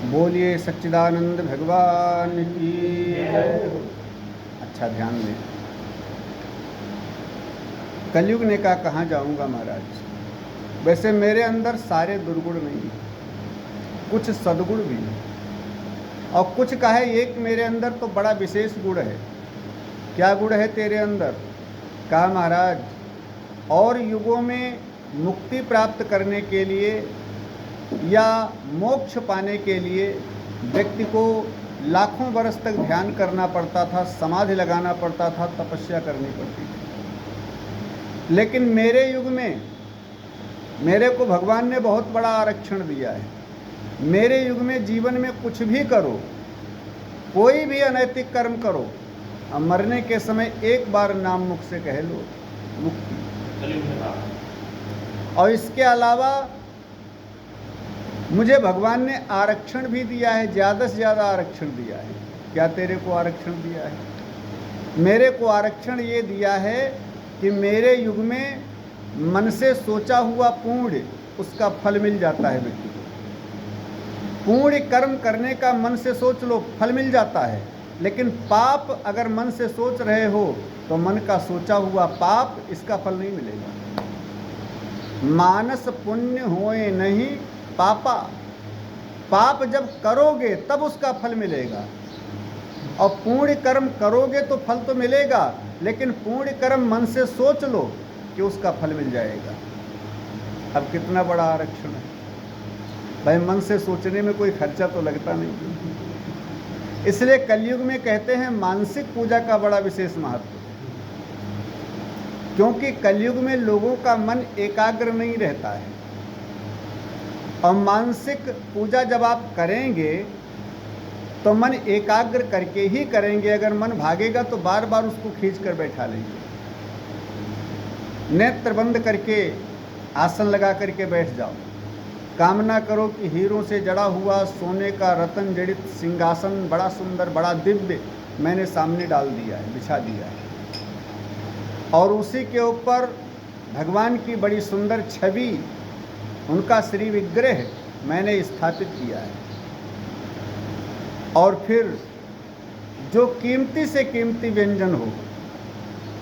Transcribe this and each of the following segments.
बोलिए सच्चिदानंद भगवान की जय। अच्छा ध्यान दें। कलयुग ने कहा कहाँ जाऊंगा महाराज। वैसे मेरे अंदर सारे दुर्गुण नहीं हैं, कुछ सद्गुण भी हैं और कुछ कहे एक मेरे अंदर तो बड़ा विशेष गुण है। क्या गुण है तेरे अंदर? कहा महाराज और युगों में मुक्ति प्राप्त करने के लिए या मोक्ष पाने के लिए व्यक्ति को लाखों वर्ष तक ध्यान करना पड़ता था, समाधि लगाना पड़ता था, तपस्या करनी पड़ती थी। लेकिन मेरे युग में मेरे को भगवान ने बहुत बड़ा आरक्षण दिया है। मेरे युग में जीवन में कुछ भी करो, कोई भी अनैतिक कर्म करो, अब मरने के समय एक बार नाम मुख से कह लो, मुक्ति। और इसके अलावा मुझे भगवान ने आरक्षण भी दिया है, ज़्यादा से ज़्यादा आरक्षण दिया है। क्या तेरे को आरक्षण दिया है? मेरे को आरक्षण ये दिया है कि मेरे युग में मन से सोचा हुआ पुण्य उसका फल मिल जाता है व्यक्ति को। पुण्य कर्म करने का मन से सोच लो, फल मिल जाता है। लेकिन पाप अगर मन से सोच रहे हो तो मन का सोचा हुआ पाप, इसका फल नहीं मिलेगा। मानस पुण्य होए नहीं पापा, पाप जब करोगे तब उसका फल मिलेगा। और पुण्य कर्म करोगे तो फल तो मिलेगा, लेकिन पुण्य कर्म मन से सोच लो कि उसका फल मिल जाएगा। अब कितना बड़ा आरक्षण है भाई। मन से सोचने में कोई खर्चा तो लगता नहीं। इसलिए कलयुग में कहते हैं मानसिक पूजा का बड़ा विशेष महत्व, क्योंकि कलयुग में लोगों का मन एकाग्र नहीं रहता है। और मानसिक पूजा जब आप करेंगे तो मन एकाग्र करके ही करेंगे। अगर मन भागेगा तो बार बार उसको खींच कर बैठा लेंगे। नेत्र बंद करके आसन लगा करके बैठ जाओ, कामना करो कि हीरों से जड़ा हुआ सोने का रतन जड़ित सिंहासन बड़ा सुंदर बड़ा दिव्य मैंने सामने डाल दिया है, बिछा दिया है, और उसी के ऊपर भगवान की बड़ी सुंदर छवि, उनका श्री विग्रह मैंने स्थापित किया है। और फिर जो कीमती से कीमती व्यंजन हो,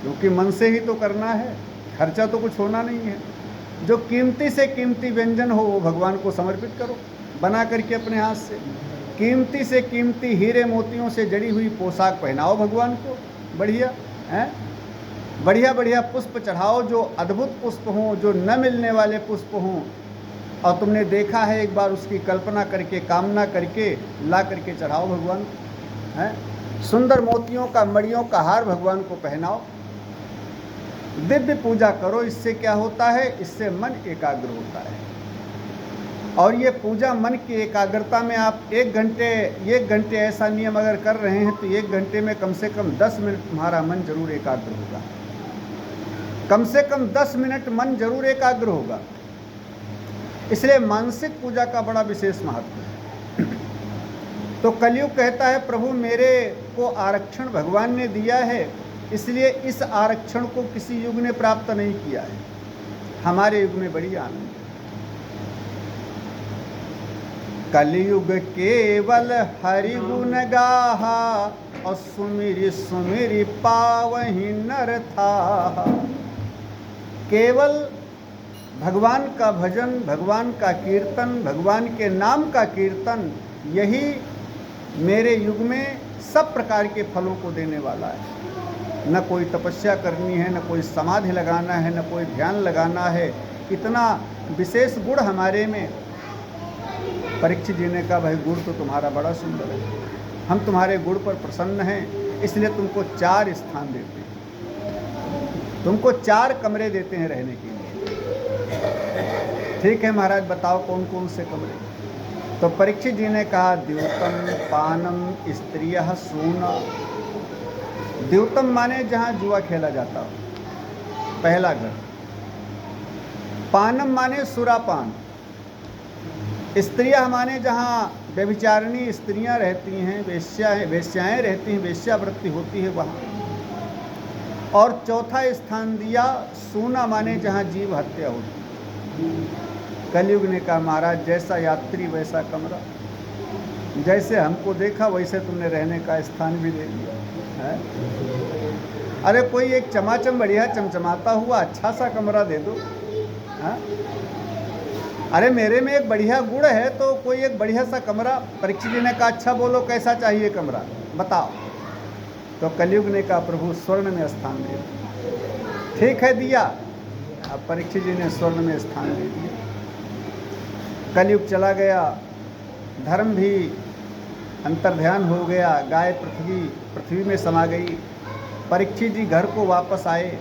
क्योंकि मन से ही तो करना है, खर्चा तो कुछ होना नहीं है, जो कीमती से कीमती व्यंजन हो वो भगवान को समर्पित करो बना करके अपने हाथ से। कीमती से कीमती हीरे मोतियों से जड़ी हुई पोशाक पहनाओ भगवान को, बढ़िया हैं, बढ़िया बढ़िया पुष्प चढ़ाओ, जो अद्भुत पुष्प हों, जो न मिलने वाले पुष्प हों। और तुमने देखा है एक बार उसकी कल्पना करके, कामना करके ला करके चढ़ाओ भगवान को, हैं। सुंदर मोतियों का, मणियों का हार भगवान को पहनाओ, दिव्य पूजा करो। इससे क्या होता है? इससे मन एकाग्र होता है। और ये पूजा मन की एकाग्रता में आप एक घंटे ऐसा नियम अगर कर रहे हैं तो 1 घंटे में कम से कम 10 मिनट तुम्हारा मन जरूर एकाग्र होगा। कम से कम 10 मिनट मन जरूर एकाग्र होगा। इसलिए मानसिक पूजा का बड़ा विशेष महत्व है। तो कलयुग कहता है प्रभु मेरे को आरक्षण भगवान ने दिया है, इसलिए इस आरक्षण को किसी युग ने प्राप्त नहीं किया है। हमारे युग में बड़ी आनंद है। कलयुग केवल हरि गुण गाहा और सुमिरि सुमिरि पावहि नर था। केवल भगवान का भजन, भगवान का कीर्तन, भगवान के नाम का कीर्तन, यही मेरे युग में सब प्रकार के फलों को देने वाला है। न कोई तपस्या करनी है, न कोई समाधि लगाना है, न कोई ध्यान लगाना है। इतना विशेष गुण हमारे में। परीक्षित जी ने कहा भाई गुण तो तुम्हारा बड़ा सुंदर है, हम तुम्हारे गुण पर प्रसन्न हैं, इसलिए तुमको 4 स्थान देते हैं, तुमको 4 कमरे देते हैं रहने के लिए। ठीक है महाराज, बताओ कौन कौन से कमरे? तो परीक्षित जी ने कहा द्यूतम पानम स्त्रियः सूना। द्यूतम माने जहाँ जुआ खेला जाता हो, पहला घर। पानम माने सुरापान। स्त्रियाँ माने जहाँ व्यभिचारिणी स्त्रियाँ रहती हैं, वेश्याएँ रहती हैं, वेश्यावृत्ति होती है वहाँ। और चौथा स्थान दिया सूना माने जहाँ जीव हत्या होती है। कलयुग ने कहा महाराज जैसा यात्री वैसा कमरा। जैसे हमको देखा वैसे तुमने रहने का स्थान भी दे दिया है। अरे कोई एक चमाचम बढ़िया चमचमाता हुआ अच्छा सा कमरा दे दो। हाँ, अरे मेरे में एक बढ़िया गुण है तो कोई एक बढ़िया सा कमरा। परीक्षित जी ने कहा अच्छा बोलो कैसा चाहिए कमरा बताओ। तो कलयुग ने कहा प्रभु स्वर्ण में स्थान दे दो। ठीक है दिया। अब परीक्षित जी ने स्वर्ण में स्थान दे दिया। कलयुग चला गया, धर्म भी अंतर्ध्यान हो गया, गाय पृथ्वी में समा गई। परीक्षित जी घर को वापस आए।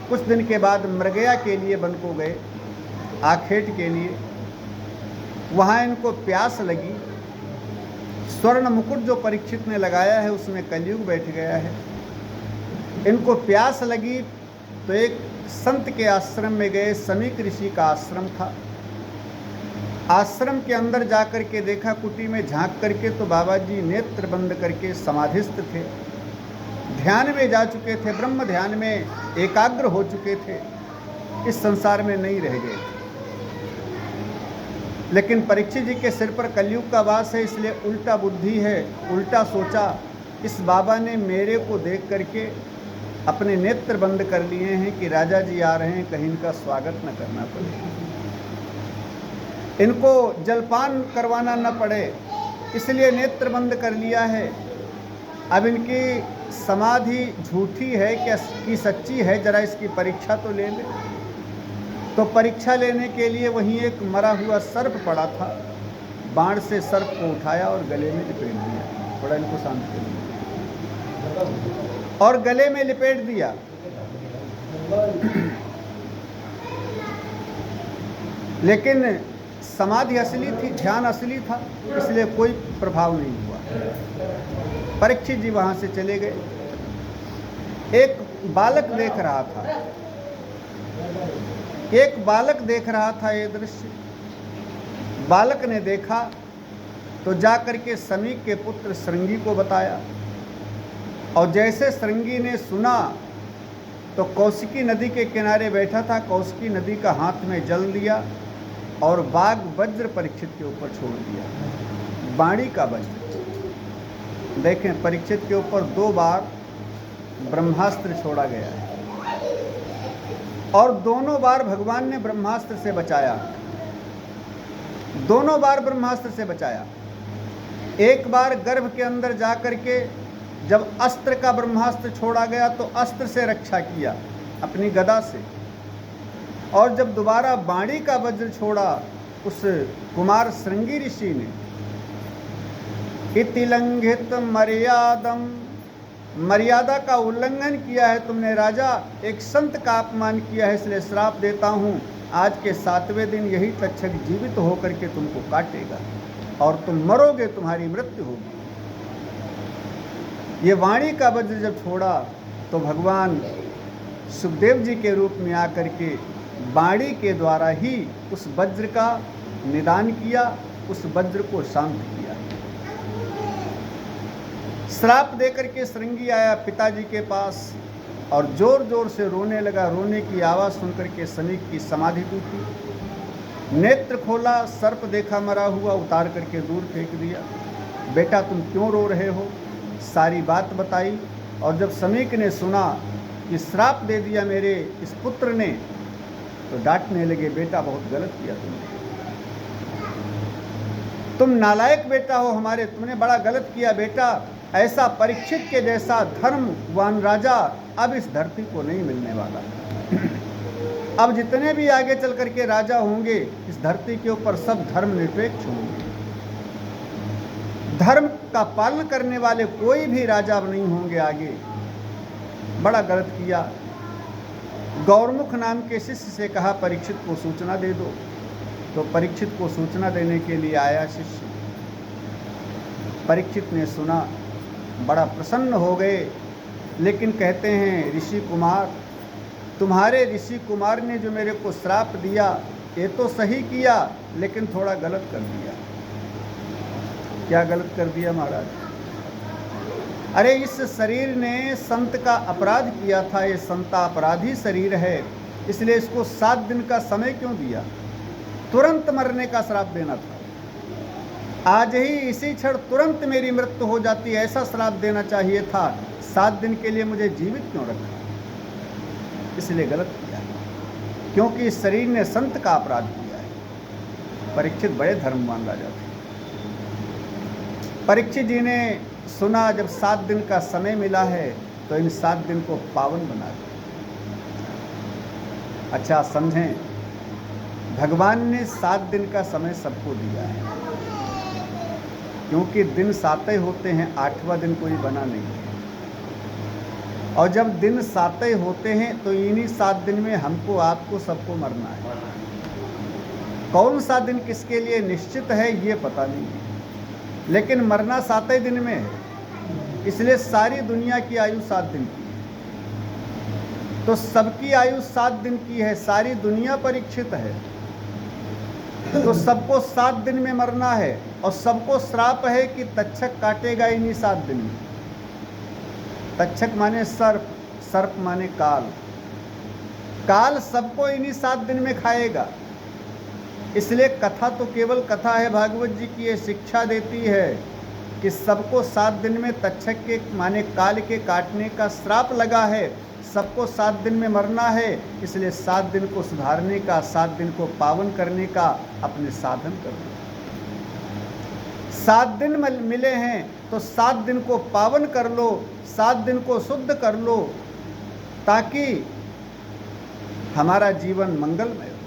कुछ दिन के बाद मृगया के लिए वन को गए, आखेट के लिए। वहाँ इनको प्यास लगी। स्वर्ण मुकुट जो परीक्षित ने लगाया है उसमें कलयुग बैठ गया है। इनको प्यास लगी तो एक संत के आश्रम में गए। समीक ऋषि का आश्रम था। आश्रम के अंदर जाकर के देखा, कुटी में झांक करके तो बाबा जी नेत्र बंद करके समाधिस्थ थे, ध्यान में जा चुके थे, ब्रह्म ध्यान में एकाग्र हो चुके थे, इस संसार में नहीं रह गए थे। लेकिन परीक्षित जी के सिर पर कलयुग का वास है, इसलिए उल्टा बुद्धि है, उल्टा सोचा। इस बाबा ने मेरे को देख करके अपने नेत्र बंद कर लिए हैं कि राजा जी आ रहे हैं, कहीं इनका स्वागत न करना पड़े, इनको जलपान करवाना न पड़े, इसलिए नेत्र बंद कर लिया है। अब इनकी समाधि झूठी है क्या कि सच्ची है, जरा इसकी परीक्षा तो ले ले। तो परीक्षा लेने के लिए वहीं एक मरा हुआ सर्प पड़ा था। बाण से सर्प को उठाया और गले में लिपेट दिया। थोड़ा इनको शांत कर दिया और गले में लिपेट दिया। लेकिन समाधि असली थी, ध्यान असली था, इसलिए कोई प्रभाव नहीं हुआ। परीक्षित जी वहां से चले गए। एक बालक देख रहा था, एक बालक देख रहा था ये दृश्य। बालक ने देखा तो जाकर के समीक के पुत्र श्रृंगी को बताया, और जैसे श्रृंगी ने सुना तो कौशिकी नदी के किनारे बैठा था, कौशिकी नदी का हाथ में जल लिया और बाघ वज्र परीक्षित के ऊपर छोड़ दिया। बाणी का वज्र। देखें, परीक्षित के ऊपर 2 बार ब्रह्मास्त्र छोड़ा गया है और दोनों बार भगवान ने ब्रह्मास्त्र से बचाया। दोनों बार ब्रह्मास्त्र से बचाया। एक बार गर्भ के अंदर जाकर के जब अस्त्र का ब्रह्मास्त्र छोड़ा गया तो अस्त्र से रक्षा किया अपनी गदा से, और जब दोबारा बाणी का वज्र छोड़ा उस कुमार श्रृंगी ऋषि ने, इति लंघित मर्यादम, मर्यादा का उल्लंघन किया है तुमने राजा, एक संत का अपमान किया है, इसलिए श्राप देता हूँ, आज के 7वें दिन यही तक्षक जीवित होकर के तुमको काटेगा और तुम मरोगे, तुम्हारी मृत्यु होगी। ये वाणी का वज्र जब छोड़ा तो भगवान सुखदेव जी के रूप में आकर के वाणी के द्वारा ही उस वज्र का निदान किया, उस वज्र को शांत किया। श्राप देकर के श्रृंगी आया पिताजी के पास और जोर जोर से रोने लगा। रोने की आवाज़ सुनकर के समीक की समाधि टूटी। नेत्र खोला, सर्प देखा मरा हुआ, उतार करके दूर फेंक दिया। बेटा तुम क्यों रो रहे हो? सारी बात बताई। और जब समीक ने सुना कि श्राप दे दिया मेरे इस पुत्र ने, तो डांटने लगे, बेटा बहुत गलत किया तुम नालायक बेटा हो हमारे, तुमने बड़ा गलत किया बेटा। ऐसा परीक्षित के जैसा धर्मवान राजा अब इस धरती को नहीं मिलने वाला। अब जितने भी आगे चल करके राजा होंगे इस धरती के ऊपर सब धर्मनिरपेक्ष होंगे। धर्म का पालन करने वाले कोई भी राजा अब नहीं होंगे आगे। बड़ा गलत किया। गौरमुख नाम के शिष्य से कहा परीक्षित को सूचना दे दो। तो परीक्षित को सूचना देने के लिए आया शिष्य। परीक्षित ने सुना, बड़ा प्रसन्न हो गए, लेकिन कहते हैं ऋषि कुमार, तुम्हारे ऋषि कुमार ने जो मेरे को श्राप दिया ये तो सही किया, लेकिन थोड़ा गलत कर दिया। क्या गलत कर दिया महाराज? अरे इस शरीर ने संत का अपराध किया था, ये संता अपराधी शरीर है, इसलिए इसको 7 दिन का समय क्यों दिया? तुरंत मरने का श्राप देना था। आज ही इसी क्षण तुरंत मेरी मृत्यु हो जाती, ऐसा श्राप देना चाहिए था। 7 दिन के लिए मुझे जीवित क्यों रखा? इसलिए गलत किया, क्योंकि इस शरीर ने संत का अपराध किया है। परीक्षित बड़े धर्मवान राजा थे। परीक्षित जी ने सुना जब 7 दिन का समय मिला है तो इन 7 दिन को पावन बना दिया। अच्छा समझें, भगवान ने 7 दिन का समय सबको दिया है, क्योंकि दिन 7 ही होते हैं, 8वां दिन कोई बना नहीं है। और जब दिन 7 ही होते हैं तो इन्हीं 7 दिन में हमको आपको सबको मरना है। कौन सा दिन किसके लिए निश्चित है ये पता नहीं है, लेकिन मरना 7 ही दिन में है। इसलिए सारी दुनिया की आयु 7 दिन की है, तो सबकी आयु 7 दिन की है, सारी दुनिया परीक्षित है, तो सबको 7 दिन में मरना है। और सबको श्राप है कि तक्षक काटेगा इन्हीं 7 दिन में। तक्षक माने सर्प, सर्प माने काल, काल सबको इन्हीं 7 दिन में खाएगा। इसलिए कथा तो केवल कथा है, भागवत जी की ये शिक्षा देती है कि सबको 7 दिन में तक्षक के माने काल के काटने का श्राप लगा है, सबको 7 दिन में मरना है। इसलिए 7 दिन को सुधारने का, 7 दिन को पावन करने का अपने साधन करना। 7 दिन मिले हैं तो 7 दिन को पावन कर लो, 7 दिन को शुद्ध कर लो, ताकि हमारा जीवन मंगलमय हो।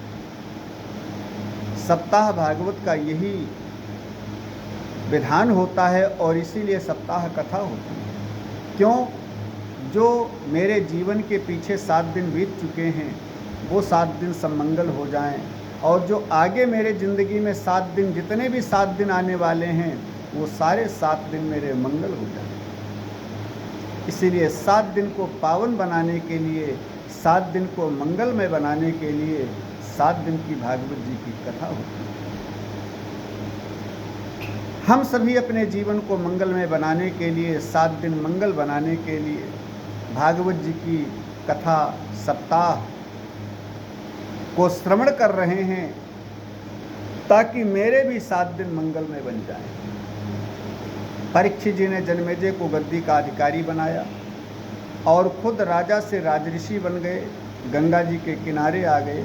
सप्ताह भागवत का यही विधान होता है और इसीलिए सप्ताह कथा होती है। क्यों? जो मेरे जीवन के पीछे 7 दिन बीत चुके हैं वो 7 दिन समंगल हो जाएं, और जो आगे मेरे ज़िंदगी में 7 दिन, जितने भी 7 दिन आने वाले हैं, वो सारे 7 दिन मेरे मंगल हो जाएं। इसीलिए 7 दिन को पावन बनाने के लिए, 7 दिन को मंगलमय बनाने के लिए 7 दिन की भागवत जी की कथा होती है। हम सभी अपने जीवन को मंगलमय बनाने के लिए, 7 दिन मंगल बनाने के लिए भागवत जी की कथा सप्ताह को श्रवण कर रहे हैं, ताकि मेरे भी 7 दिन मंगलमय बन जाएं। परीक्षित जी ने जन्मेजय को गद्दी का अधिकारी बनाया और खुद राजा से राजऋषि बन गए, गंगा जी के किनारे आ गए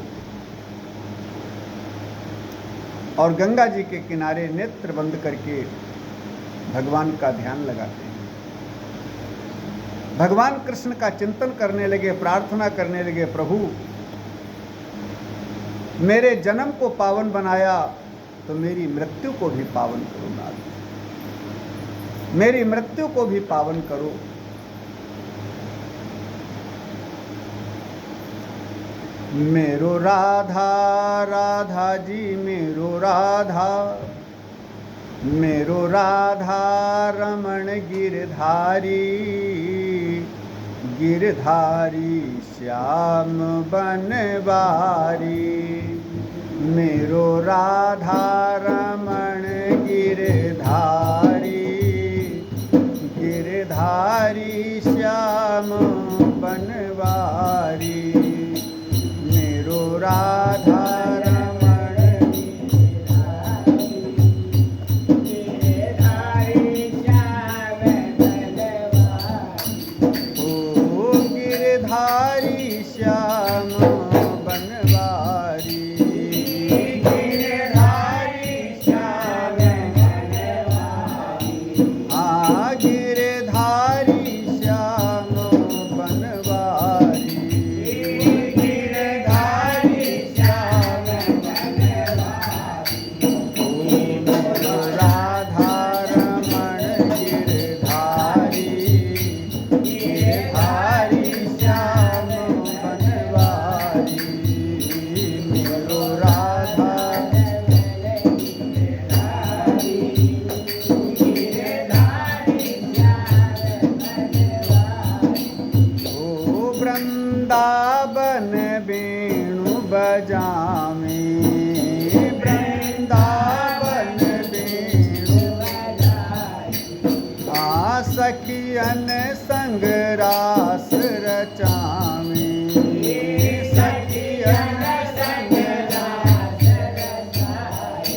और गंगा जी के किनारे नेत्र बंद करके भगवान का ध्यान लगाते हैं। भगवान कृष्ण का चिंतन करने लगे, प्रार्थना करने लगे, प्रभु मेरे जन्म को पावन बनाया तो मेरी मृत्यु को भी पावन करो नाथ, मेरी मृत्यु को भी पावन करो। मेरो राधा राधा जी मेरो राधा, मेरो राधा रमण गिरधारी, गिरधारी श्याम बनवारी। मेरो राधा रमण गिरधारी, गिरधारी श्याम बनवारी। मेरो राधा रमण गिरधारी, गिरधारी श्याम बनवारी। ओ गिरधारी श्याम बनवारी, गिरधारी श्याम बनवारी। हाँ गिरधारी श्याम बनवारी, गिरधारी श्याम बनवारी। ओ राधा रमण गिरधारी, गिरधारी श्याम बनवारी। मेरो राधा ओ वृंदावन वेणु बजावे, वृंदावन वेणु बजावे। आ सखियन संग रास रचावे, सखियन संग रास रचावे।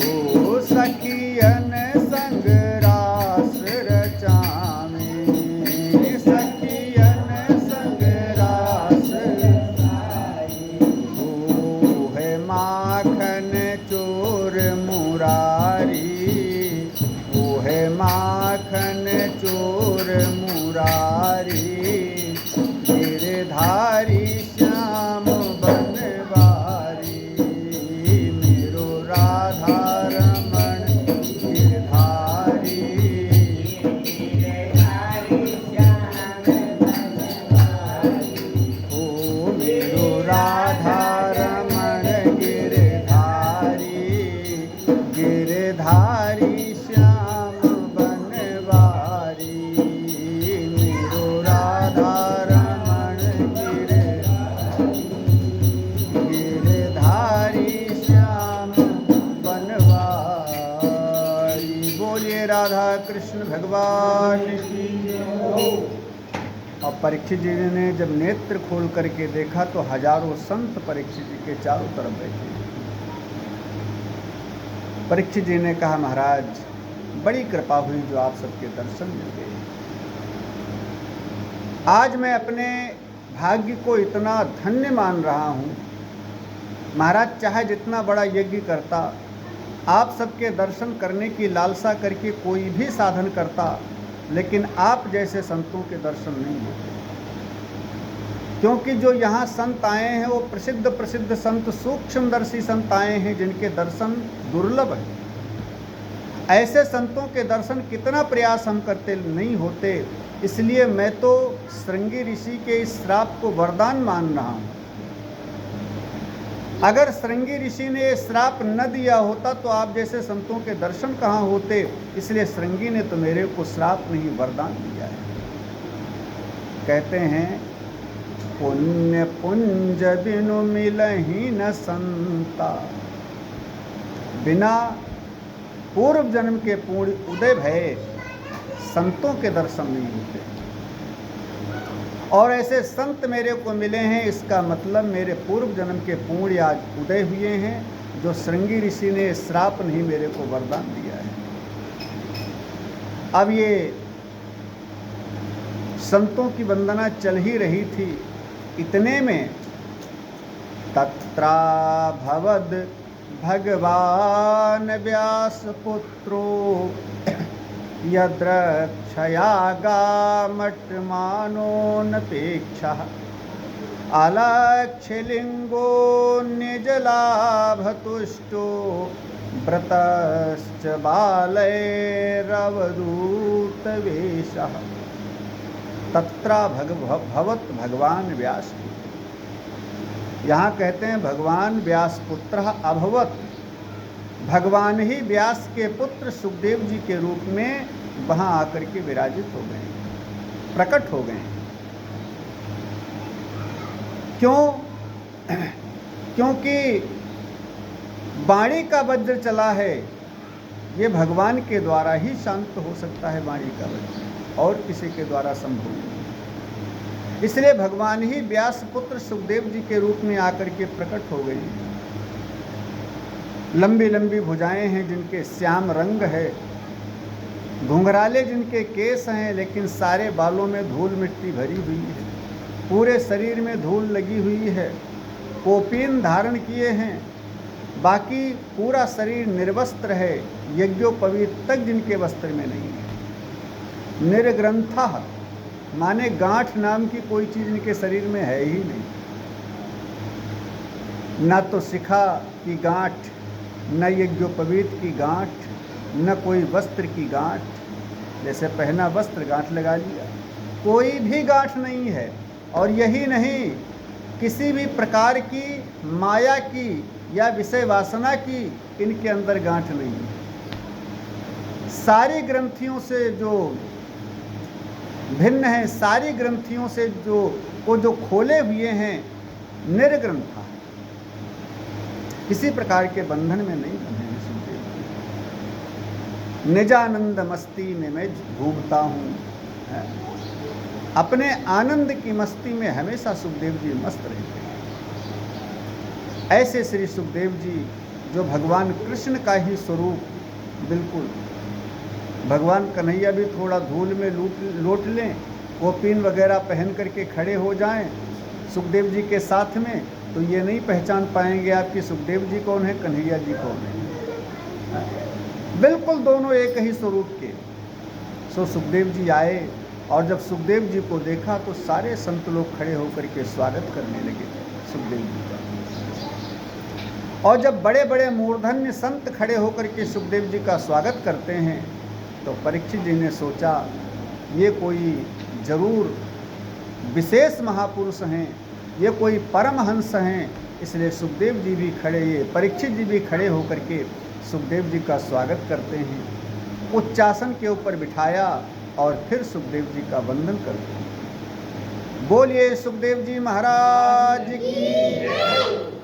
ओ सखियन सखियन संग रास रचावे, सखियन संग रास ओ है माखन चोर मुरारी, ओ है माखन चोर मुरारी, गिरधारी श्याम बनवारी, मेरो राधा रमण गिरधारी, ओ मेरो राधा रमण गिरधारी, गिरधारी श्याम बनवारी, मेरो राधा रमण गिरधारी श्याम बनवारी। बोलिए राधा कृष्ण भगवान की। और परीक्षित जी ने जब नेत्र खोल करके देखा तो हजारों संत परीक्षित जी के चारों तरफ बैठे। परीक्षित जी ने कहा, महाराज बड़ी कृपा हुई जो आप सबके दर्शन मिल गए। आज मैं अपने भाग्य को इतना धन्य मान रहा हूँ। महाराज चाहे जितना बड़ा यज्ञ करता, आप सबके दर्शन करने की लालसा करके कोई भी साधन करता, लेकिन आप जैसे संतों के दर्शन नहीं होते। क्योंकि जो यहाँ संत आए हैं वो प्रसिद्ध प्रसिद्ध संत, सूक्ष्मदर्शी संत आए हैं जिनके दर्शन दुर्लभ हैं। ऐसे संतों के दर्शन कितना प्रयास हम करते नहीं होते। इसलिए मैं तो श्रृंगी ऋषि के इस श्राप को वरदान मान रहा हूँ। अगर श्रृंगी ऋषि ने ये श्राप न दिया होता तो आप जैसे संतों के दर्शन कहाँ होते। इसलिए श्रृंगी ने तो मेरे को श्राप नहीं वरदान दिया है। कहते हैं, पुण्य पुंज बिनु मिलहि न संता, बिना पूर्व जन्म के पूर्ण उदय भय संतों के दर्शन नहीं होते। और ऐसे संत मेरे को मिले हैं, इसका मतलब मेरे पूर्व जन्म के पुण्य आज उदय हुए हैं, जो श्रृंगी ऋषि ने श्राप नहीं मेरे को वरदान दिया है। अब ये संतों की वंदना चल ही रही थी, इतने में तत्रा भवद भगवान व्यास पुत्रो यद्रक्षयागामट्मानोऽनपेक्षः अलक्ष्यलिङ्गो निजलाभतुष्टो व्रतश्च बालैरवधूतवेषः। तत्रा भवत भगवान व्यास। यहाँ कहते हैं भगवान व्यास पुत्र अभवत, भगवान ही व्यास के पुत्र सुखदेव जी के रूप में वहाँ आकर के विराजित हो गए, प्रकट हो गए। क्यों? क्योंकि वाणी का वज्र चला है, ये भगवान के द्वारा ही शांत हो सकता है। वाणी का वज्र और किसी के द्वारा संभव नहीं। इसलिए भगवान ही व्यास पुत्र सुखदेव जी के रूप में आकर के प्रकट हो गए। लंबी लंबी भुजाएं हैं जिनके श्याम रंग है, घुंघराले जिनके केस हैं, लेकिन सारे बालों में धूल मिट्टी भरी हुई है, पूरे शरीर में धूल लगी हुई है, कोपीन धारण किए हैं, बाकी पूरा शरीर निर्वस्त्र है, यज्ञोपवीत तक जिनके वस्त्र में नहीं है। निर्ग्रंथा माने गांठ नाम की कोई चीज़ इनके शरीर में है ही नहीं, न तो शिखा की गांठ, न यज्ञोपवीत की गांठ, न कोई वस्त्र की गांठ, जैसे पहना वस्त्र गांठ लगा लिया, कोई भी गांठ नहीं है। और यही नहीं, किसी भी प्रकार की माया की या विषय वासना की इनके अंदर गांठ नहीं है। सारी ग्रंथियों से जो भिन्न है, सारी ग्रंथियों से जो खोले हुए हैं, निर्ग्रंथा, किसी प्रकार के बंधन में नहीं बंधे हैं सुखदेव जी। निजानंद मस्ती में मैं घूमता हूँ, अपने आनंद की मस्ती में हमेशा सुखदेव जी मस्त रहते हैं। ऐसे श्री सुखदेव जी जो भगवान कृष्ण का ही स्वरूप बिल्कुल। भगवान कन्हैया भी थोड़ा धूल में लोट लें, कोपीन वगैरह पहन करके खड़े हो जाएं सुखदेव जी के साथ में, तो ये नहीं पहचान पाएंगे आप कि सुखदेव जी कौन है, कन्हैया जी कौन है। बिल्कुल दोनों एक ही स्वरूप के। सो सुखदेव जी आए, और जब सुखदेव जी को देखा तो सारे संत लोग खड़े होकर के स्वागत करने लगे सुखदेव जी का। और जब बड़े बड़े मूर्धन्य संत खड़े होकर के सुखदेव जी का स्वागत करते हैं, तो परीक्षित जी ने सोचा ये कोई जरूर विशेष महापुरुष हैं, ये कोई परमहंस हैं, इसलिए सुखदेव जी भी खड़े, ये परीक्षित जी भी खड़े होकर के सुखदेव जी का स्वागत करते हैं। उच्चासन के ऊपर बिठाया और फिर सुखदेव जी का वंदन करते हैं। बोलिए सुखदेव जी महाराज की।